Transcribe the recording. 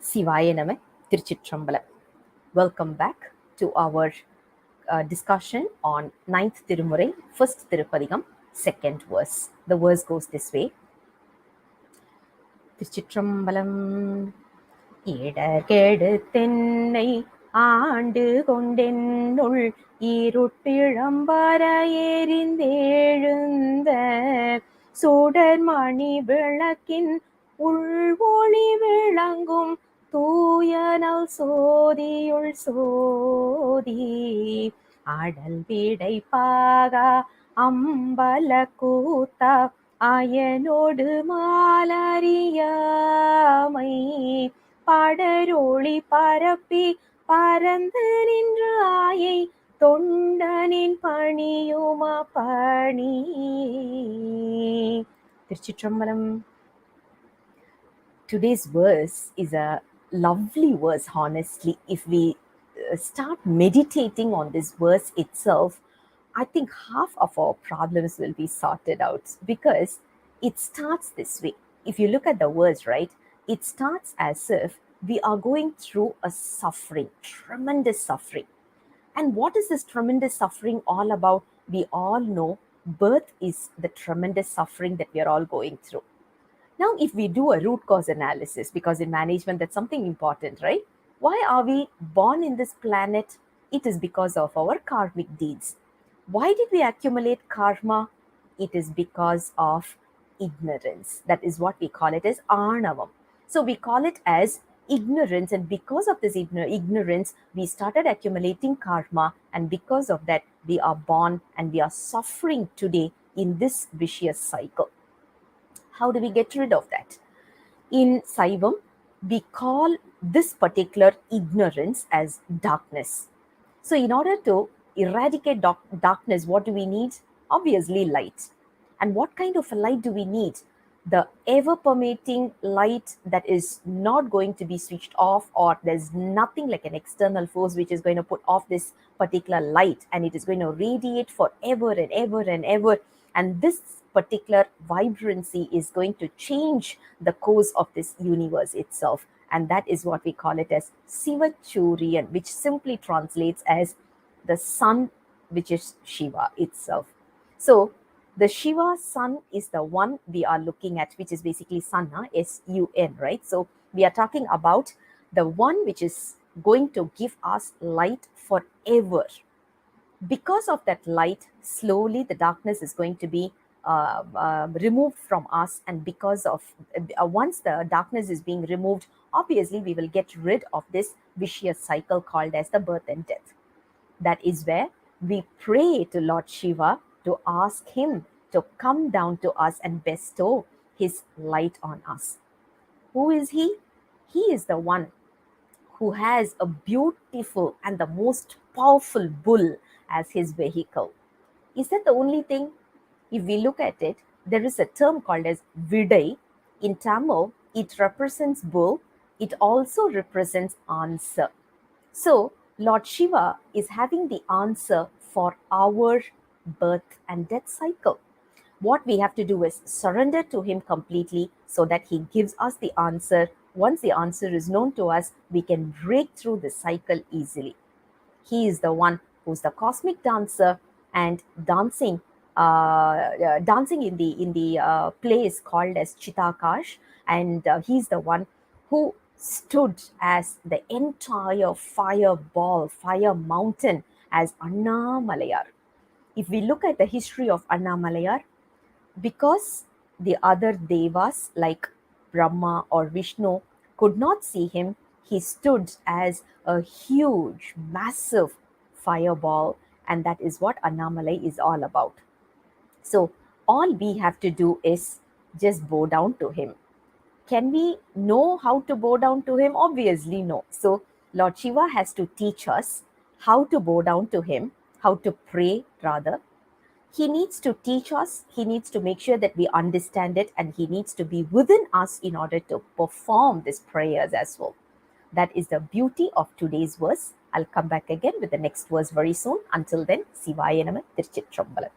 Sivaya Nama, Tiruchitrambalam. Welcome back to our discussion on 9th Tirumurai, 1st Tirupadigam, 2nd verse. The verse goes this way. Tiruchitrambalam. Idar Keduthu ஆண்டு கொண்டென்னுள் இருட்டிழம்பர எரிந்தெழுந்த சுடர்மணி விளக்கின் உள்வொளி விளங்கும் தூயனல் சோதியுள் சோதி அடல் விடைப்பாக அம்பல கூத்தா அயனோடு மாலறியாமை படரொளி பரப்பி பரந்து நின்ற ஆயை தொண்டனின் பணியுமா பணி. திருச்சிற்றம்பலம். Today's verse is a lovely verse, honestly. If we start meditating on this verse itself, I think half of our problems will be sorted out, because it starts this way. If you look at the verse, right, it starts as if we are going through a suffering, tremendous suffering. And what is this tremendous suffering all about? We all know birth is the tremendous suffering that we are all going through. Now, if we do a root cause analysis, because in management that's something important, right? Why are we born in this planet? It is because of our karmic deeds. Why did we accumulate karma? It is because of ignorance. That is what we call it as arnavam. So we call it as ignorance, and because of this ignorance, we started accumulating karma, and because of that, we are born and we are suffering today in this vicious cycle. How do we get rid of that? In Saivam, we call this particular ignorance as darkness. So in order to eradicate darkness, what do we need? Obviously light. And what kind of a light do we need? The ever-permeating light that is not going to be switched off, or there's nothing like an external force which is going to put off this particular light, and it is going to radiate forever and ever and ever. And this particular vibrancy is going to change the course of this universe itself. And that is what we call it as Sivachuriyan, which simply translates as the sun, which is Shiva itself. So the Shiva sun is the one we are looking at, which is basically sun, S-U-N, right? So we are talking about the one which is going to give us light forever. Because of that light, slowly the darkness is going to be removed from us. And because of once the darkness is being removed, obviously we will get rid of this vicious cycle called as the birth and death. That is where we pray to Lord Shiva to ask him to come down to us and bestow his light on us. Who is he? He is the one who has a beautiful and the most powerful bull as his vehicle. Is that the only thing? If we look at it, there is a term called as Vidai. In Tamil, it represents bull. It also represents answer. So Lord Shiva is having the answer for our birth and death cycle. What we have to do is surrender to him completely so that he gives us the answer. Once the answer is known to us, we can break through the cycle easily. He is the one who's the cosmic dancer, and dancing in the place called as Chitakash, and he's the one who stood as the entire fire mountain as Annamalayar. If we look at the history of Annamalayar, because the other devas like Brahma or Vishnu could not see him, he stood as a huge, massive fireball, and that is what Annamalai is all about. So all we have to do is just bow down to him. Can we know how to bow down to him? Obviously no. So Lord Shiva has to teach us how to bow down to him, how to pray rather. He needs to teach us, he needs to make sure that we understand it, and he needs to be within us in order to perform these prayers as well. That is the beauty of today's verse. I'll come back again with the next verse very soon. Until then, Sivaya Nama, Tiruchitrambalam.